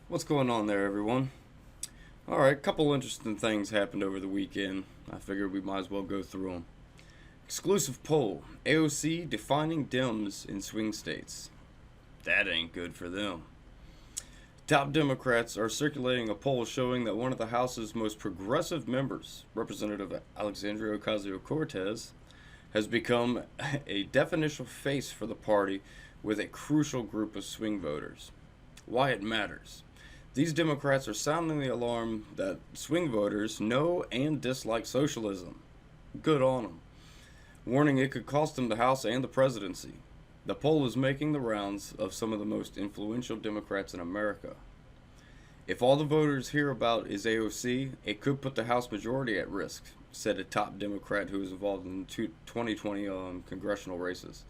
What's going on there, everyone? Alright, couple interesting things happened over the weekend. I figured we might as well go through them. Exclusive poll: AOC defining Dems in swing states. That ain't good for them. Top Democrats are circulating a poll showing that one of the House's most progressive members, Representative Alexandria Ocasio-Cortez, has become a definitional face for the party with a crucial group of swing voters. Why it matters. These Democrats are sounding the alarm that swing voters know and dislike socialism. Good on them. Warning it could cost them the House and the presidency. The poll is making the rounds of some of the most influential Democrats in America. If all the voters hear about is AOC, it could put the House majority at risk, said a top Democrat who was involved in 2020 congressional races.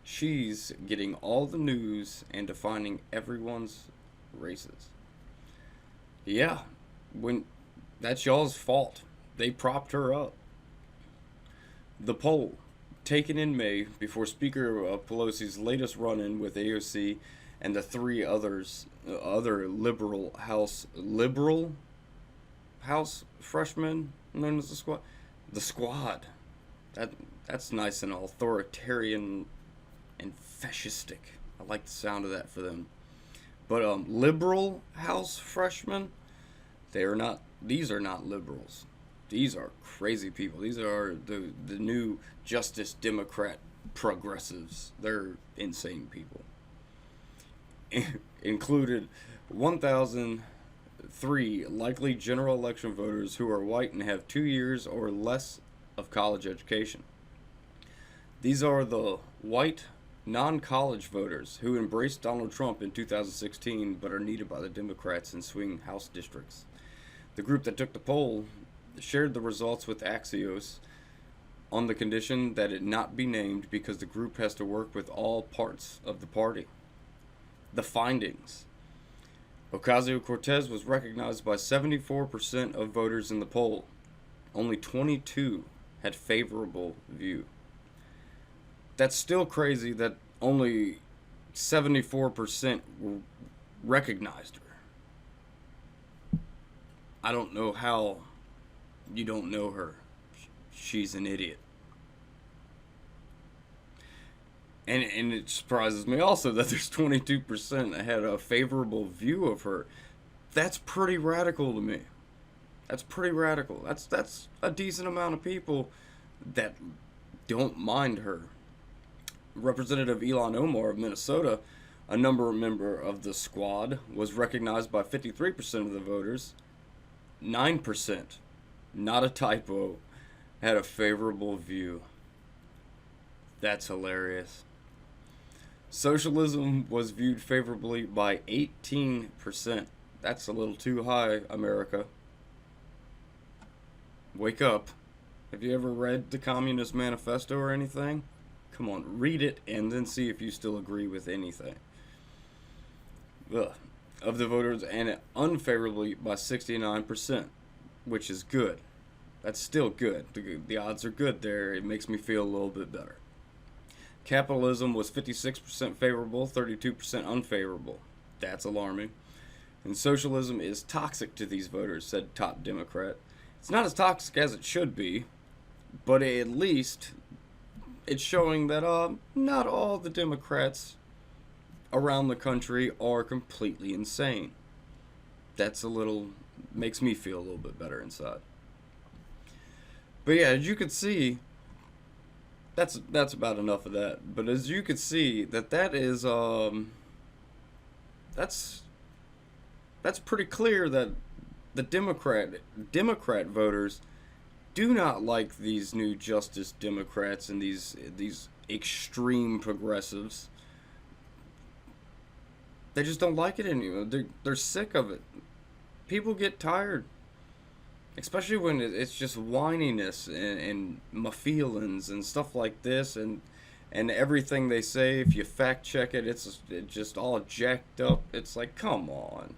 She's getting all the news and defining everyone's races. Yeah, when that's y'all's fault. They propped her up. The poll, taken in May before Speaker Pelosi's latest run-in with AOC and the three other liberal House freshmen known as the Squad. The Squad. That's nice and authoritarian and fascistic. I like the sound of that for them. But liberal House freshmen, these are not liberals. These are crazy people. These are the new Justice Democrat progressives. They're insane people. Included 1,003 likely general election voters who are white and have 2 years or less of college education. These are the white non-college voters who embraced Donald Trump in 2016 but are needed by the Democrats in swing House districts. The group that took the poll shared the results with Axios on the condition that it not be named because the group has to work with all parts of the party. The findings: Ocasio-Cortez was recognized by 74% of voters in the poll. Only 22 had favorable view. That's still crazy that only 74% recognized her. I don't know how you don't know her. She's an idiot. And it surprises me also that there's 22% that had a favorable view of her. That's pretty radical to me. That's pretty radical. That's a decent amount of people that don't mind her. Representative Ilhan Omar of Minnesota, a member of the Squad, was recognized by 53% of the voters. 9%, not a typo, had a favorable view. That's hilarious. Socialism was viewed favorably by 18%. That's a little too high, America. Wake up. Have you ever read the Communist Manifesto or anything? Come on, read it and then see if you still agree with anything. Ugh. Of the voters, and unfavorably by 69%, which is good. That's still good. The odds are good there. It makes me feel a little bit better. Capitalism was 56% favorable, 32% unfavorable. That's alarming. And socialism is toxic to these voters, said top Democrat. It's not as toxic as it should be, but at least it's showing that not all the Democrats around the country are completely insane. Makes me feel a little bit better inside. But yeah, as you could see, that's about enough of that. But as you could see, that is that's pretty clear that the Democrat voters do not like these new Justice Democrats and these extreme progressives. They just don't like it anymore. They're sick of it. People get tired, especially when it's just whininess and my feelings and stuff like this, and everything they say. If you fact check it, it's just all jacked up. It's like, come on,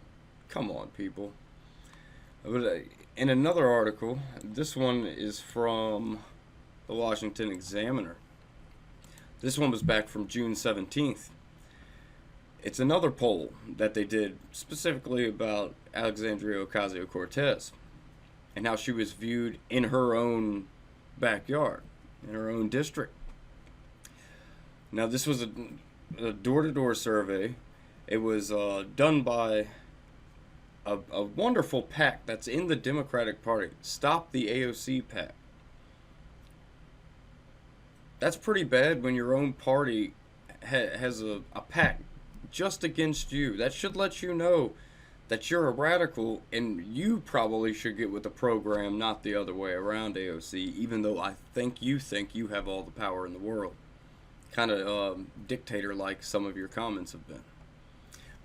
people. But in another article, this one is from the Washington Examiner. This one was back from June 17th. It's another poll that they did specifically about Alexandria Ocasio-Cortez and how she was viewed in her own backyard, in her own district. Now, this was a door-to-door survey. It was done by a wonderful PAC that's in the Democratic Party. Stop the AOC PAC. That's pretty bad when your own party has a PAC just against you. That should let you know that you're a radical and you probably should get with the program, not the other way around, AOC, even though I think you have all the power in the world. Kind of dictator-like some of your comments have been.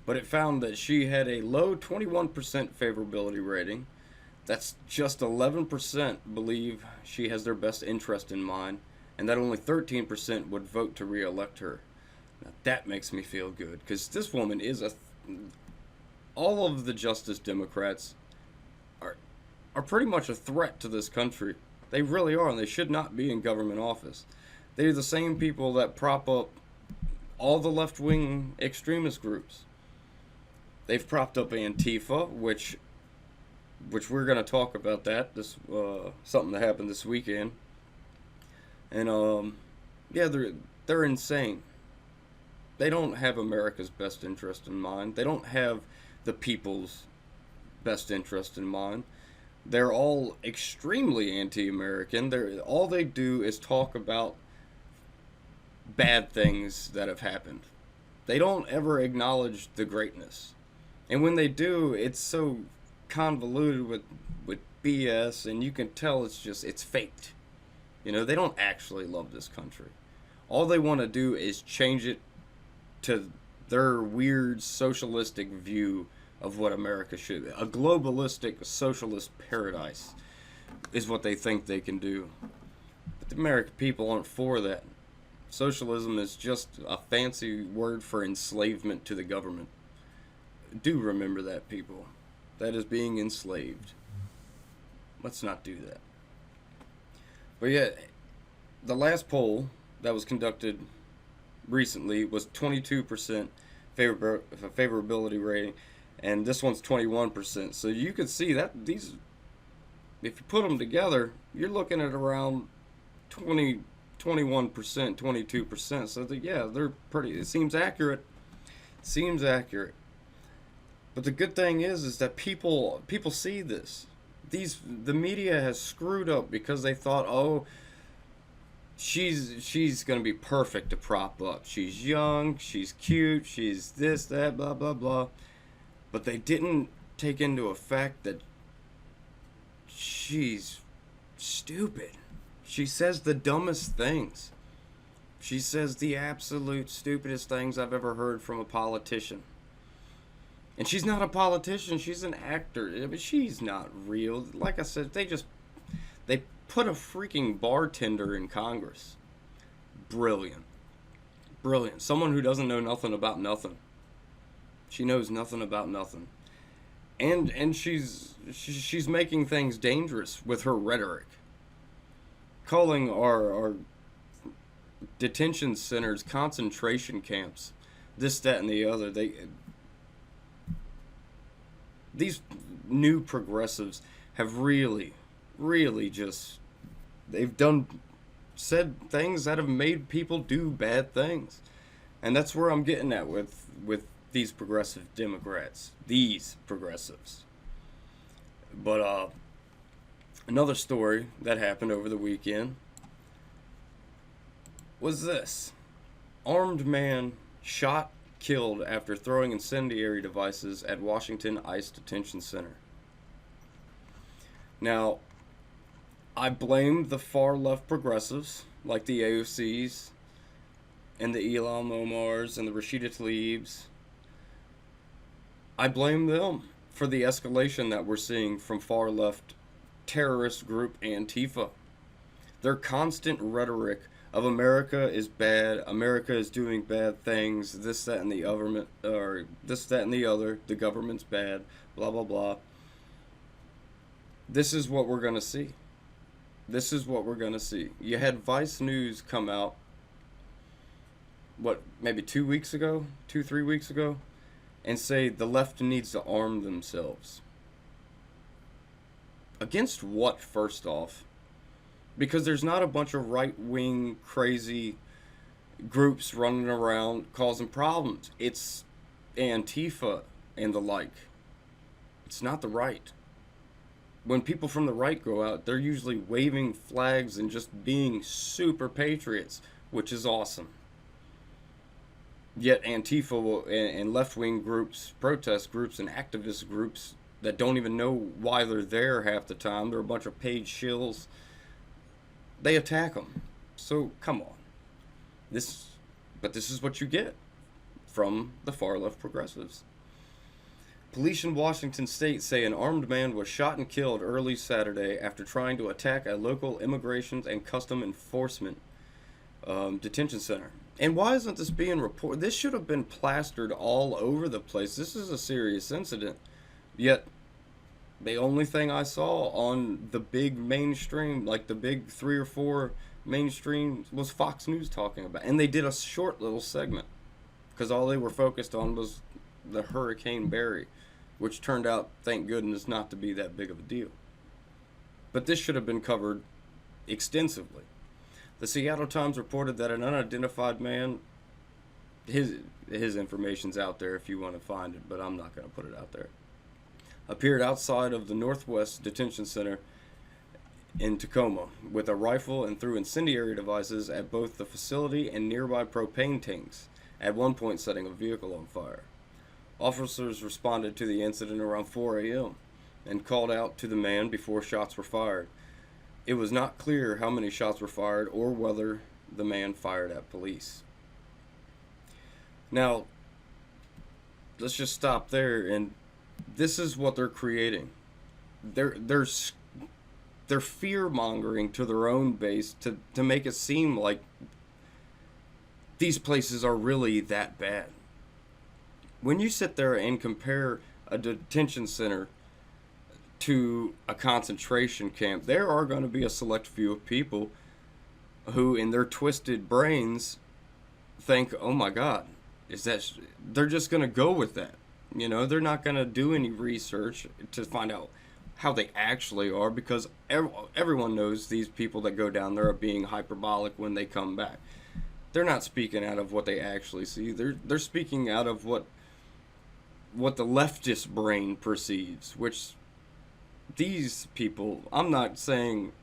But it found that she had a low 21% favorability rating. That's just 11% believe she has their best interest in mind, and that only 13% would vote to re-elect her. Now that makes me feel good, because this woman is all of the Justice Democrats are pretty much a threat to this country. They really are, and they should not be in government office. They're the same people that prop up all the left-wing extremist groups. They've propped up Antifa, which we're going to talk about that. This something that happened this weekend. And yeah, they're insane. They don't have America's best interest in mind. They don't have the people's best interest in mind. They're all extremely anti-American. All they do is talk about bad things that have happened. They don't ever acknowledge the greatness. And when they do, it's so convoluted with BS, and you can tell it's faked. You know, they don't actually love this country. All they want to do is change it to their weird socialistic view of what America should be. A globalistic socialist paradise is what they think they can do. But the American people aren't for that. Socialism is just a fancy word for enslavement to the government. Do remember that, people. That is being enslaved. Let's not do that. But yeah, the last poll that was conducted recently was 22% favorability rating, and this one's 21%. So you can see that these, if you put them together, you're looking at around 21%, 22%. So yeah, they're pretty. It seems accurate. Seems accurate. But the good thing is that people see this. The media has screwed up because they thought, oh, she's gonna be perfect to prop up. She's young, she's cute, she's this, that, blah, blah, blah. But they didn't take into effect that she's stupid. She says the dumbest things. She says the absolute stupidest things I've ever heard from a politician. And she's not a politician, she's an actor. But she's not real. Like I said, they put a freaking bartender in Congress. Brilliant. Brilliant. Someone who doesn't know nothing about nothing. She knows nothing about nothing. And she's making things dangerous with her rhetoric. Calling our detention centers concentration camps. This, that, and the other. These new progressives have really just, they've said things that have made people do bad things. And that's where I'm getting at with these progressive Democrats. These progressives. But another story that happened over the weekend was this. Armed man shot, killed after throwing incendiary devices at Washington ICE detention center. Now, I blame the far left progressives like the AOCs and the Ilhan Omars and the Rashida Tlaibs. I blame them for the escalation that we're seeing from far left terrorist group Antifa. Their constant rhetoric of America is bad, America is doing bad things, this, that, and the government, or this, that, and the other, the government's bad, blah, blah, blah. This is what we're going to see. This is what we're going to see. You had Vice News come out maybe 2 weeks ago, 3 weeks ago, and say the left needs to arm themselves. Against what, first off? Because there's not a bunch of right-wing crazy groups running around causing problems. It's ANTIFA and the like. It's not the right. When people from the right go out, they're usually waving flags and just being super patriots, which is awesome. Yet Antifa and left-wing groups, protest groups, and activist groups that don't even know why they're there half the time, they're a bunch of paid shills, they attack them. So, come on. But this is what you get from the far-left progressives. Police in Washington state say an armed man was shot and killed early Saturday after trying to attack a local immigration and custom enforcement detention center. And why isn't this being reported? This should have been plastered all over the place. This is a serious incident. Yet, the only thing I saw on the big mainstream, like the big 3 or 4 mainstream, was Fox News talking about it. And they did a short little segment. Because all they were focused on was the Hurricane Barry, which turned out, thank goodness, not to be that big of a deal. But this should have been covered extensively. The Seattle Times reported that an unidentified man, his information's out there if you want to find it, but I'm not going to put it out there, appeared outside of the Northwest Detention Center in Tacoma with a rifle and threw incendiary devices at both the facility and nearby propane tanks, at one point setting a vehicle on fire. Officers responded to the incident around 4 a.m. and called out to the man before shots were fired. It was not clear how many shots were fired or whether the man fired at police. Now, let's just stop there, and this is what they're creating. They're fear-mongering to their own base to make it seem like these places are really that bad. When you sit there and compare a detention center to a concentration camp, there are going to be a select few of people who, in their twisted brains, think, oh my God, they're just going to go with that. You know, they're not going to do any research to find out how they actually are, because everyone knows these people that go down there are being hyperbolic when they come back. They're not speaking out of what they actually see. They're speaking out of what the leftist brain perceives, which these people, I'm not saying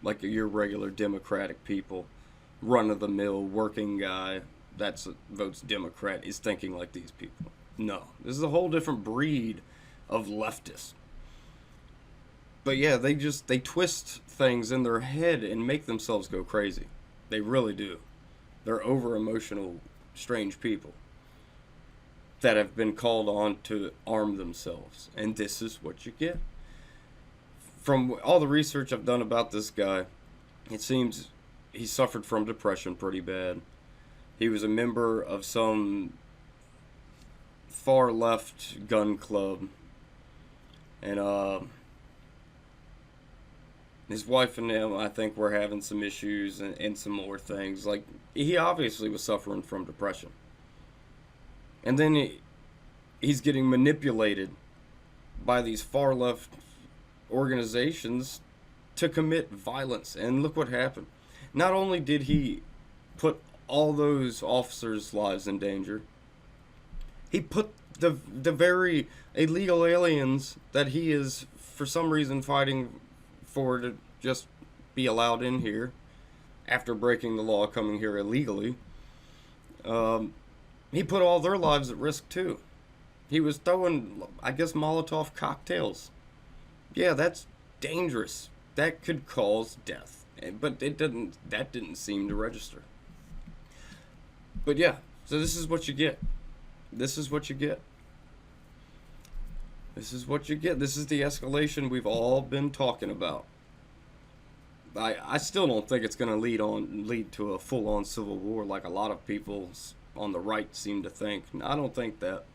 like your regular Democratic people, run-of-the-mill working guy that votes Democrat is thinking like these people. No, this is a whole different breed of leftists. But yeah, they twist things in their head and make themselves go crazy. They really do. They're over-emotional, strange people that have been called on to arm themselves. And this is what you get. From all the research I've done about this guy, it seems he suffered from depression pretty bad. He was a member of some far-left gun club. And his wife and him, I think, were having some issues and some more things. Like, he obviously was suffering from depression. And then he's getting manipulated by these far-left organizations to commit violence. And look what happened. Not only did he put all those officers' lives in danger, he put the very illegal aliens that he is, for some reason, fighting for to just be allowed in here after breaking the law, coming here illegally. He put all their lives at risk too. He was throwing, I guess, Molotov cocktails. Yeah, that's dangerous. That could cause death. But that didn't seem to register. But yeah, so this is what you get. This is what you get. This is what you get. This is the escalation we've all been talking about. I still don't think it's going to lead to a full-on civil war like a lot of people on the right seem to think. I don't think that.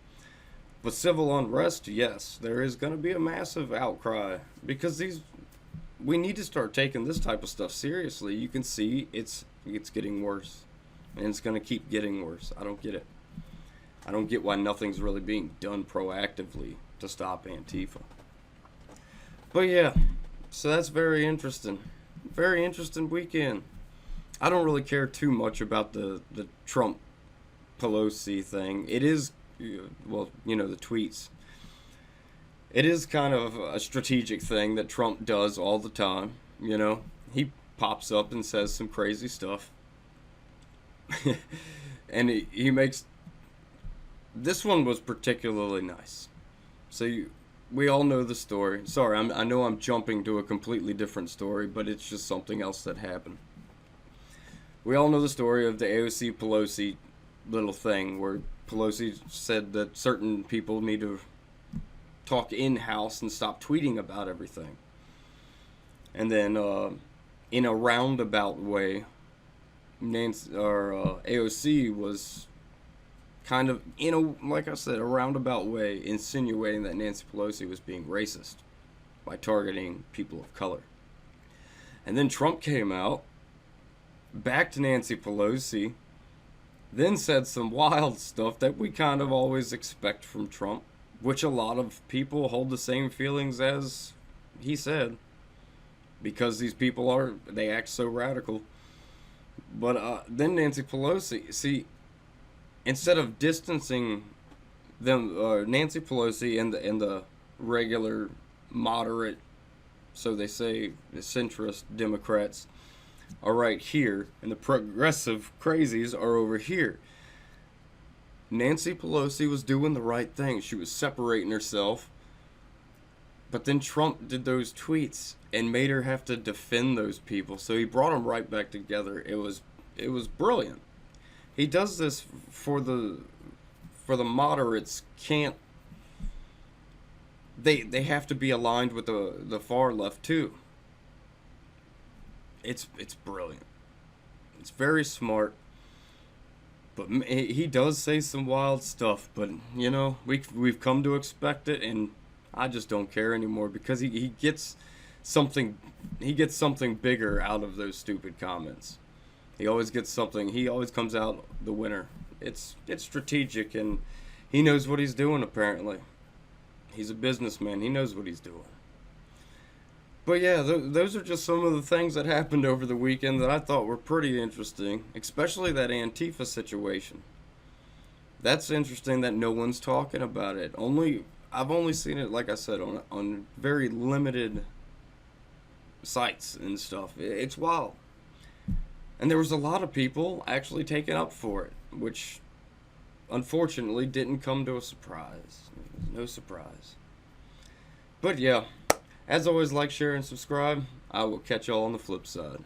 But civil unrest, yes, there is going to be a massive outcry because we need to start taking this type of stuff seriously. You can see it's getting worse. and it's going to keep getting worse. I don't get it. I don't get why nothing's really being done proactively to stop Antifa. But yeah, so that's very interesting. Very interesting weekend. I don't really care too much about the Trump Pelosi thing. It is, well, the tweets. It is kind of a strategic thing that Trump does all the time. He pops up and says some crazy stuff. And he makes... This one was particularly nice. So we all know the story. Sorry, I know I'm jumping to a completely different story, but it's just something else that happened. We all know the story of the AOC Pelosi little thing where Pelosi said that certain people need to talk in-house and stop tweeting about everything. And then in a roundabout way, AOC was kind of, like I said, a roundabout way insinuating that Nancy Pelosi was being racist by targeting people of color. And then Trump came out, backed Nancy Pelosi, then said some wild stuff that we kind of always expect from Trump, which a lot of people hold the same feelings as he said, because these people they act so radical. But then Nancy Pelosi, see, instead of distancing them, Nancy Pelosi and the regular moderate, so they say, the centrist Democrats are right here, and the progressive crazies are over here. Nancy Pelosi was doing the right thing. She was separating herself. But then Trump did those tweets and made her have to defend those people. So he brought them right back together. It was brilliant. He does this for the moderates. They have to be aligned with the far left too. It's brilliant. It's very smart. But he does say some wild stuff, but we've come to expect it, and I just don't care anymore because he gets something bigger out of those stupid comments. He always gets something. He always comes out the winner. It's strategic, and he knows what he's doing apparently. He's a businessman. He knows what he's doing. But yeah, those are just some of the things that happened over the weekend that I thought were pretty interesting, especially that Antifa situation. That's interesting that no one's talking about it. I've only seen it, like I said, on very limited sites and stuff. It's wild. And there was a lot of people actually taking up for it, which unfortunately didn't come to a surprise. No surprise. But yeah. As always, like, share, and subscribe. I will catch y'all on the flip side.